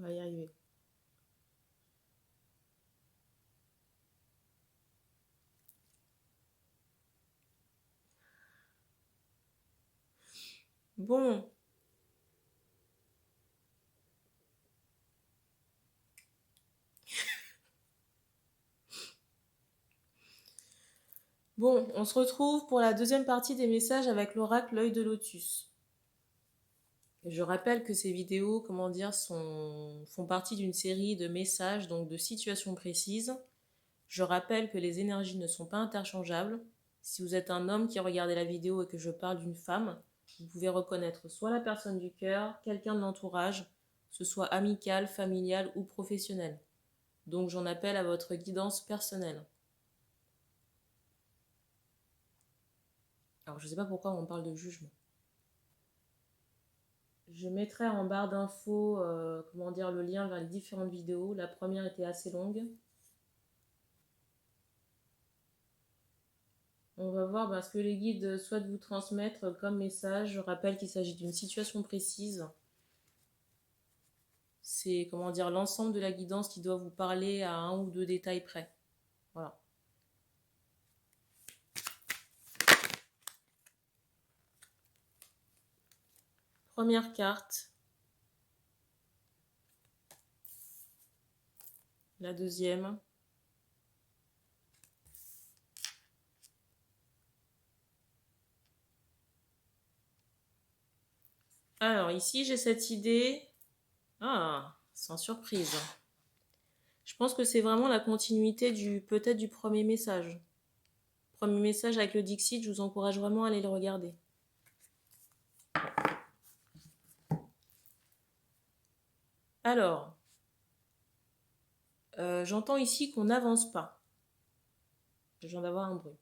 On va y arriver. Bon. Bon, on se retrouve pour la deuxième partie des messages avec l'oracle L'œil de Lotus. Et je rappelle que ces vidéos, font partie d'une série de messages, donc de situations précises. Je rappelle que les énergies ne sont pas interchangeables. Si vous êtes un homme qui regardez la vidéo et que je parle d'une femme, vous pouvez reconnaître soit la personne du cœur, quelqu'un de l'entourage, que ce soit amical, familial ou professionnel. Donc j'en appelle à votre guidance personnelle. Alors je ne sais pas pourquoi on parle de jugement. Je mettrai en barre d'infos le lien vers les différentes vidéos. La première était assez longue. On va voir ce que les guides souhaitent vous transmettre comme message. Je rappelle qu'il s'agit d'une situation précise. C'est l'ensemble de la guidance qui doit vous parler à un ou deux détails près. Voilà. Première carte. La deuxième. Alors ici j'ai cette idée. Ah, sans surprise. Je pense que c'est vraiment la continuité peut-être du premier message. Premier message avec le Dixit, je vous encourage vraiment à aller le regarder. Alors, j'entends ici qu'on n'avance pas. Je viens d'avoir un bruit.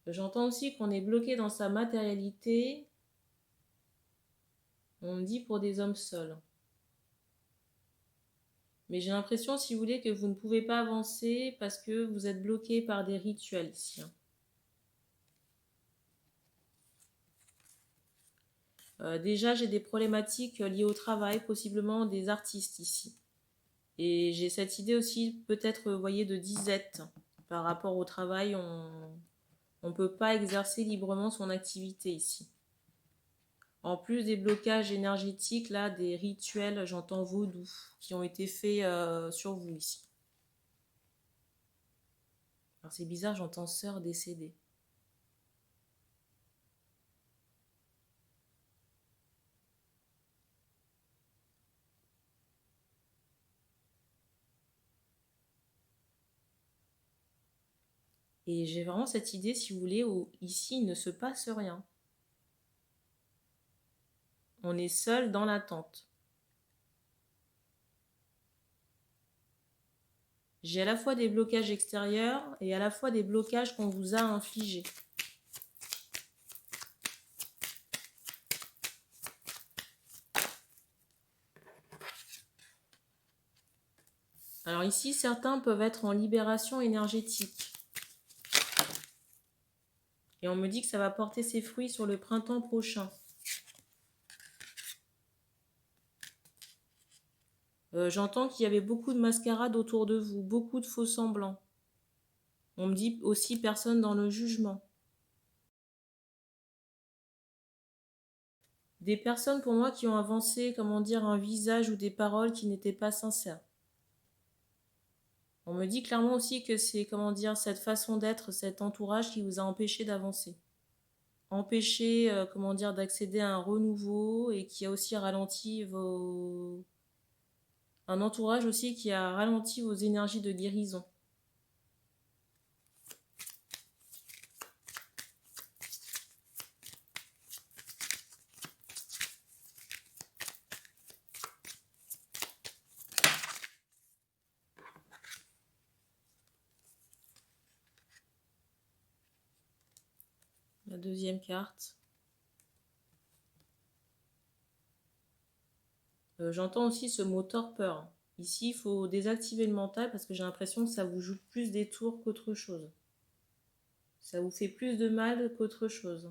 J'entends aussi qu'on est bloqué dans sa matérialité. On me dit pour des hommes seuls. Mais j'ai l'impression, si vous voulez, que vous ne pouvez pas avancer parce que vous êtes bloqué par des rituels ici. Déjà, j'ai des problématiques liées au travail, possiblement des artistes ici. Et j'ai cette idée aussi, peut-être, vous voyez, de disette. Par rapport au travail, on ne peut pas exercer librement son activité ici. En plus des blocages énergétiques, là, des rituels, j'entends vaudou, qui ont été faits sur vous ici. Alors c'est bizarre, j'entends sœur décédée. Et j'ai vraiment cette idée, si vous voulez, où ici, il ne se passe rien. On est seul dans l'attente. J'ai à la fois des blocages extérieurs et à la fois des blocages qu'on vous a infligés. Alors ici, certains peuvent être en libération énergétique. Et on me dit que ça va porter ses fruits sur le printemps prochain. J'entends qu'il y avait beaucoup de mascarades autour de vous, beaucoup de faux semblants. On me dit aussi personne dans le jugement. Des personnes pour moi qui ont avancé, un visage ou des paroles qui n'étaient pas sincères. On me dit clairement aussi que c'est, cette façon d'être, cet entourage qui vous a empêché d'avancer. Empêché, d'accéder à un renouveau et qui a aussi ralenti un entourage aussi qui a ralenti vos énergies de guérison. La deuxième carte. J'entends aussi ce mot torpeur. Ici, il faut désactiver le mental parce que j'ai l'impression que ça vous joue plus des tours qu'autre chose. Ça vous fait plus de mal qu'autre chose.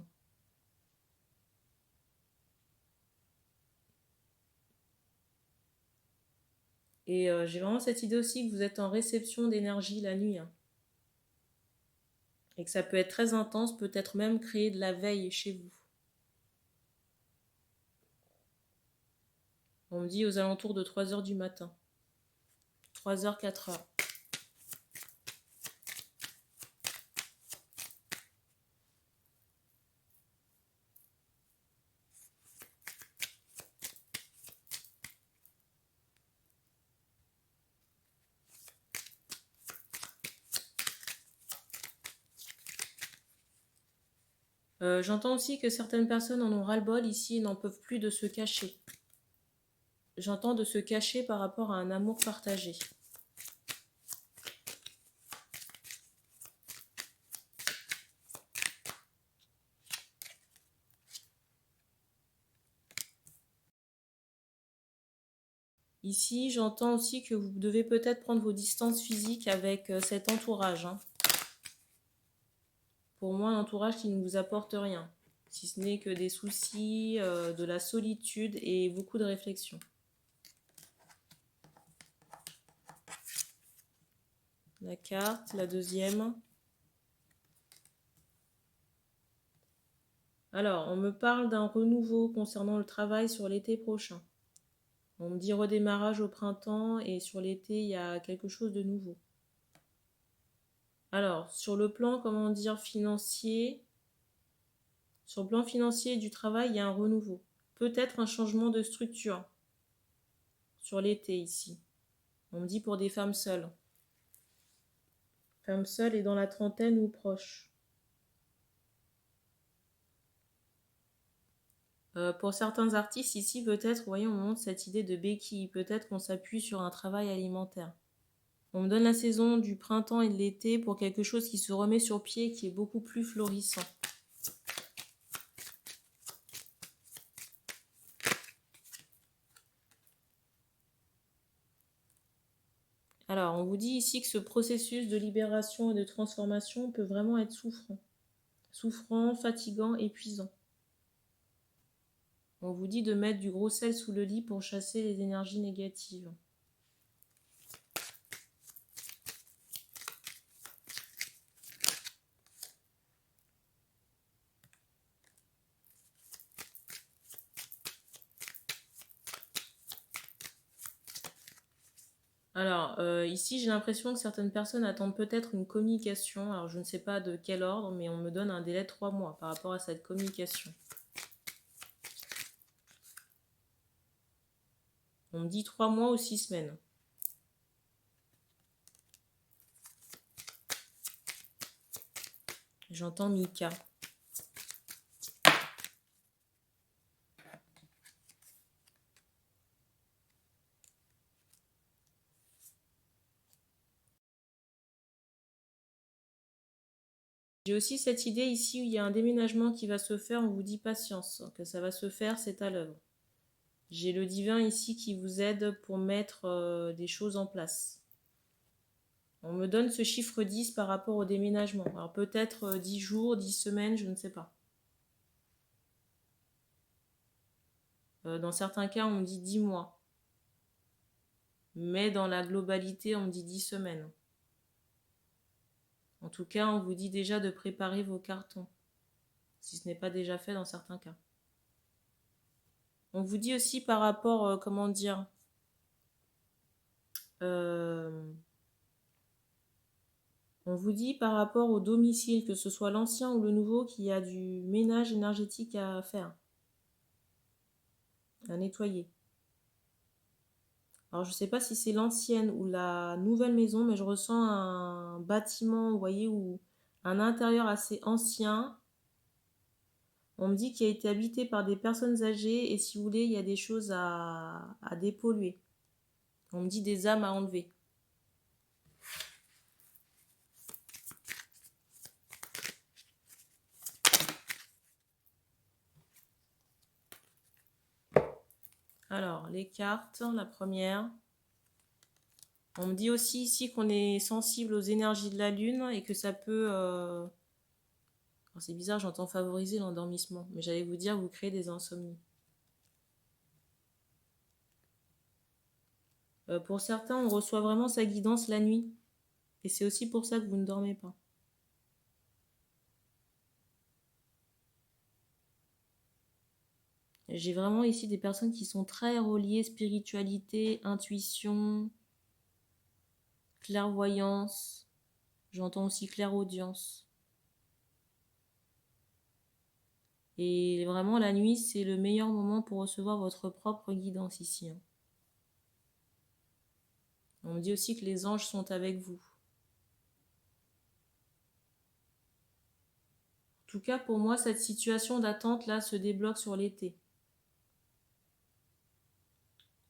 Et j'ai vraiment cette idée aussi que vous êtes en réception d'énergie la nuit, hein. Et que ça peut être très intense, peut-être même créer de la veille chez vous. On me dit aux alentours de 3 heures du matin. 3 heures, 4 heures. J'entends aussi que certaines personnes en ont ras-le-bol ici et n'en peuvent plus de se cacher. J'entends de se cacher par rapport à un amour partagé. Ici, j'entends aussi que vous devez peut-être prendre vos distances physiques avec cet entourage, hein. Pour moi, un entourage qui ne vous apporte rien, si ce n'est que des soucis, de la solitude et beaucoup de réflexion. La carte, la deuxième. Alors, on me parle d'un renouveau concernant le travail sur l'été prochain. On me dit redémarrage au printemps et sur l'été, il y a quelque chose de nouveau. Alors, sur le plan, comment dire, financier, sur le plan financier du travail, il y a un renouveau. Peut-être un changement de structure sur l'été ici. On me dit pour des femmes seules. Femmes seules et dans la trentaine ou proche. Pour certains artistes ici, peut-être, vous voyez, on montre cette idée de béquille. Peut-être qu'on s'appuie sur un travail alimentaire. On me donne la saison du printemps et de l'été pour quelque chose qui se remet sur pied, qui est beaucoup plus florissant. Alors, on vous dit ici que ce processus de libération et de transformation peut vraiment être souffrant. Souffrant, fatigant, épuisant. On vous dit de mettre du gros sel sous le lit pour chasser les énergies négatives. Alors, ici, j'ai l'impression que certaines personnes attendent peut-être une communication. Alors, je ne sais pas de quel ordre, mais on me donne un délai de 3 mois par rapport à cette communication. On me dit 3 mois ou 6 semaines. J'entends Mika. J'ai aussi cette idée ici où il y a un déménagement qui va se faire, on vous dit patience, que ça va se faire, c'est à l'œuvre. J'ai le divin ici qui vous aide pour mettre des choses en place. On me donne ce chiffre 10 par rapport au déménagement. Alors peut-être 10 jours, 10 semaines, je ne sais pas. Dans certains cas, on me dit 10 mois. Mais dans la globalité, on me dit 10 semaines. En tout cas, on vous dit déjà de préparer vos cartons, si ce n'est pas déjà fait dans certains cas. On vous dit aussi par rapport, comment dire, on vous dit par rapport au domicile, que ce soit l'ancien ou le nouveau, qu'il y a du ménage énergétique à faire, à nettoyer. Alors, je ne sais pas si c'est l'ancienne ou la nouvelle maison, mais je ressens un bâtiment, vous voyez, ou un intérieur assez ancien. On me dit qu'il a été habité par des personnes âgées et si vous voulez, il y a des choses à dépolluer. On me dit des âmes à enlever. Alors, les cartes, la première. On me dit aussi ici qu'on est sensible aux énergies de la lune et que ça peut... c'est bizarre, j'entends favoriser l'endormissement, mais j'allais vous dire, vous créez des insomnies. Pour certains, on reçoit vraiment sa guidance la nuit. Et c'est aussi pour ça que vous ne dormez pas. J'ai vraiment ici des personnes qui sont très reliées spiritualité, intuition, clairvoyance. J'entends aussi clairaudience. Et vraiment, la nuit, c'est le meilleur moment pour recevoir votre propre guidance ici. On me dit aussi que les anges sont avec vous. En tout cas, pour moi, cette situation d'attente là se débloque sur l'été.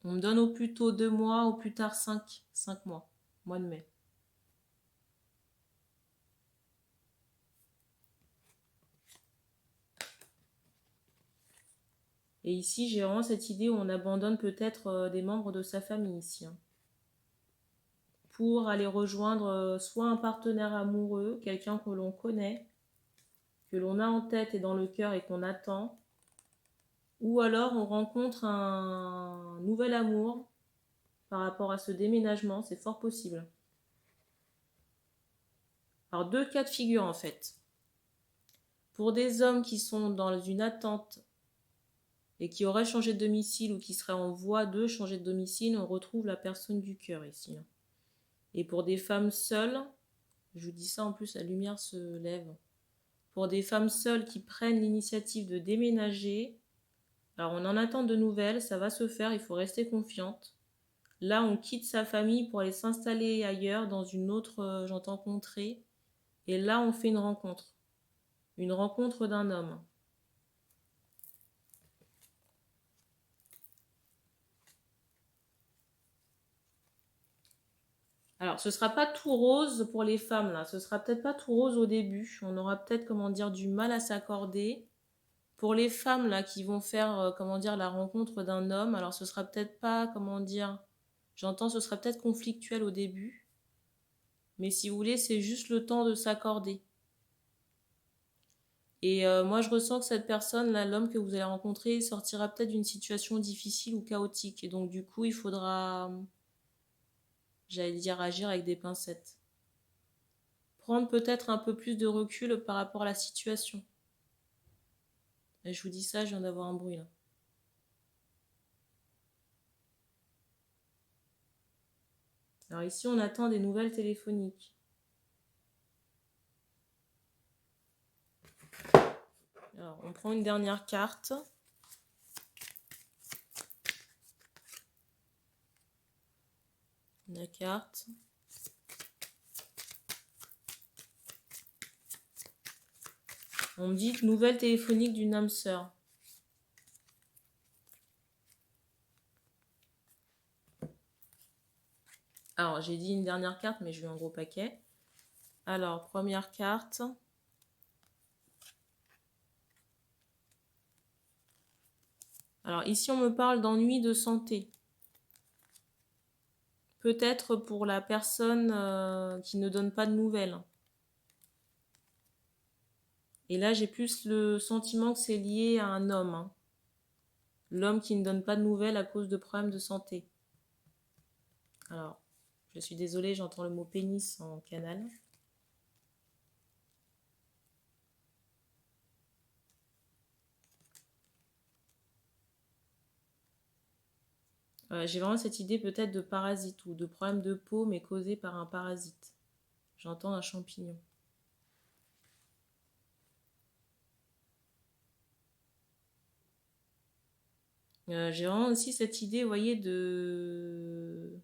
On me donne au plus tôt 2 mois, au plus tard 5 mois, mois de mai. Et ici, j'ai vraiment cette idée où on abandonne peut-être des membres de sa famille ici. Pour aller rejoindre soit un partenaire amoureux, quelqu'un que l'on connaît, que l'on a en tête et dans le cœur et qu'on attend, ou alors on rencontre un nouvel amour par rapport à ce déménagement, c'est fort possible. Alors 2 cas de figure en fait. Pour des hommes qui sont dans une attente et qui auraient changé de domicile ou qui seraient en voie de changer de domicile, on retrouve la personne du cœur ici. Et pour des femmes seules, je vous dis ça en plus, la lumière se lève. Pour des femmes seules qui prennent l'initiative de déménager, alors on en attend de nouvelles, ça va se faire, il faut rester confiante. Là, on quitte sa famille pour aller s'installer ailleurs, dans une autre, j'entends, contrée. Et là, on fait une rencontre d'un homme. Alors, ce sera pas tout rose pour les femmes, là. Ce sera peut-être pas tout rose au début. On aura peut-être, comment dire, du mal à s'accorder. Pour les femmes, là, qui vont faire, comment dire, la rencontre d'un homme, alors ce sera peut-être pas, comment dire, j'entends, ce sera peut-être conflictuel au début. Mais si vous voulez, c'est juste le temps de s'accorder. Et moi, je ressens que cette personne, là, l'homme que vous allez rencontrer, sortira peut-être d'une situation difficile ou chaotique. Et donc, du coup, il faudra, j'allais dire, agir avec des pincettes. Prendre peut-être un peu plus de recul par rapport à la situation. Et je vous dis ça, je viens d'avoir un bruit là. Alors ici, on attend des nouvelles téléphoniques. Alors, on prend une dernière carte. La carte. On me dit nouvelle téléphonique d'une âme sœur. Alors, j'ai dit une dernière carte, mais j'ai eu un gros paquet. Alors, première carte. Alors, ici, on me parle d'ennui de santé. Peut-être pour la personne qui ne donne pas de nouvelles. Et là, j'ai plus le sentiment que c'est lié à un homme. L'homme qui ne donne pas de nouvelles à cause de problèmes de santé. Alors, je suis désolée, j'entends le mot pénis en canal. J'ai vraiment cette idée peut-être de parasite ou de problème de peau, mais causé par un parasite. J'entends un champignon. J'ai vraiment aussi cette idée, vous voyez, de...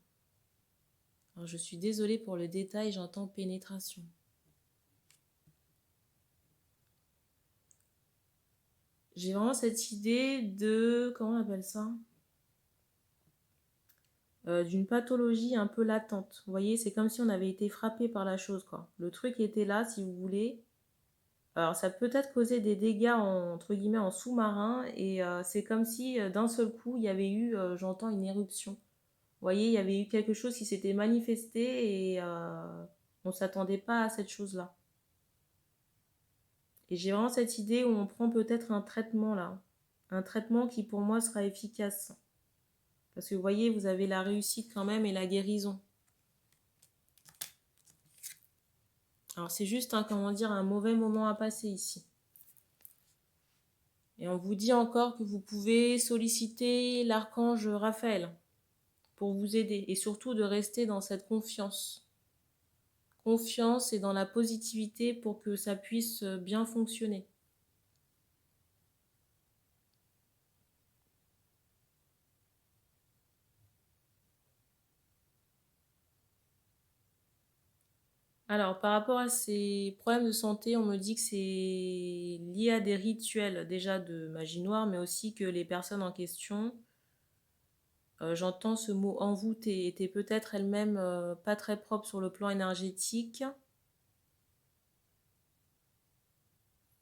Alors, je suis désolée pour le détail, j'entends pénétration. J'ai vraiment cette idée de... Comment on appelle ça d'une pathologie un peu latente. Vous voyez, c'est comme si on avait été frappé par la chose, quoi. Le truc était là, si vous voulez. Alors, ça peut être causé des dégâts, entre guillemets, en sous-marin. Et c'est comme si, d'un seul coup, il y avait eu, j'entends, une éruption. Vous voyez, il y avait eu quelque chose qui s'était manifesté et on ne s'attendait pas à cette chose-là. Et j'ai vraiment cette idée où on prend peut-être un traitement, là. Un traitement qui, pour moi, sera efficace. Parce que vous voyez, vous avez la réussite quand même et la guérison. Alors c'est juste, comment dire, un mauvais moment à passer ici. Et on vous dit encore que vous pouvez solliciter l'archange Raphaël pour vous aider. Et surtout de rester dans cette confiance. Confiance et dans la positivité pour que ça puisse bien fonctionner. Alors, par rapport à ces problèmes de santé, on me dit que c'est lié à des rituels déjà de magie noire, mais aussi que les personnes en question, j'entends ce mot envoûtée, étaient peut-être elles-mêmes pas très propres sur le plan énergétique.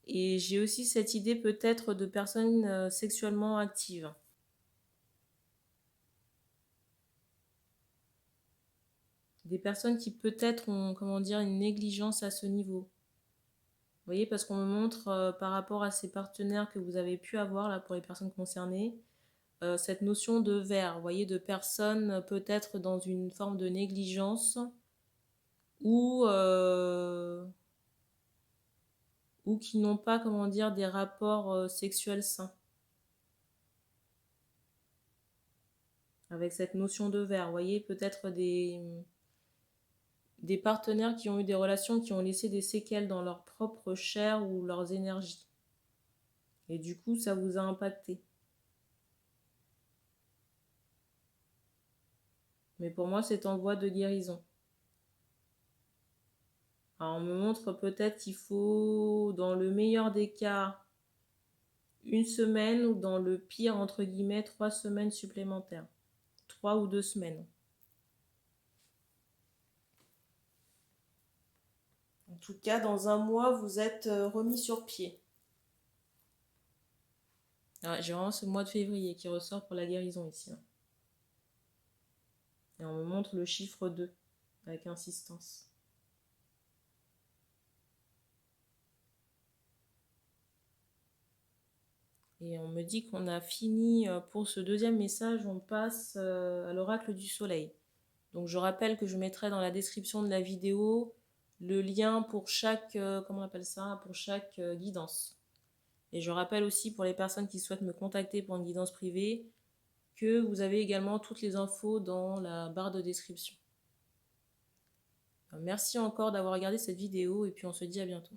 Et j'ai aussi cette idée peut-être de personnes sexuellement actives. Des personnes qui peut-être ont, comment dire, une négligence à ce niveau. Vous voyez, parce qu'on me montre par rapport à ces partenaires que vous avez pu avoir là pour les personnes concernées, cette notion de verre, vous voyez, de personnes peut-être dans une forme de négligence ou, ou qui n'ont pas, comment dire, des rapports sexuels sains. Avec cette notion de verre, vous voyez, peut-être des partenaires qui ont eu des relations qui ont laissé des séquelles dans leur propre chair ou leurs énergies. Et du coup, ça vous a impacté. Mais pour moi, c'est en voie de guérison. Alors, on me montre peut-être qu'il faut, dans le meilleur des cas, une semaine ou dans le pire, entre guillemets, 3 semaines supplémentaires. 3 ou 2 semaines. En tout cas, dans un mois, vous êtes remis sur pied. Ah, j'ai vraiment ce mois de février qui ressort pour la guérison ici. Et on me montre le chiffre 2 avec insistance. Et on me dit qu'on a fini pour ce deuxième message, on passe à l'oracle du soleil. Donc je rappelle que je mettrai dans la description de la vidéo le lien pour chaque, comment on appelle ça, pour chaque guidance. Et je rappelle aussi pour les personnes qui souhaitent me contacter pour une guidance privée que vous avez également toutes les infos dans la barre de description. Merci encore d'avoir regardé cette vidéo et puis on se dit à bientôt.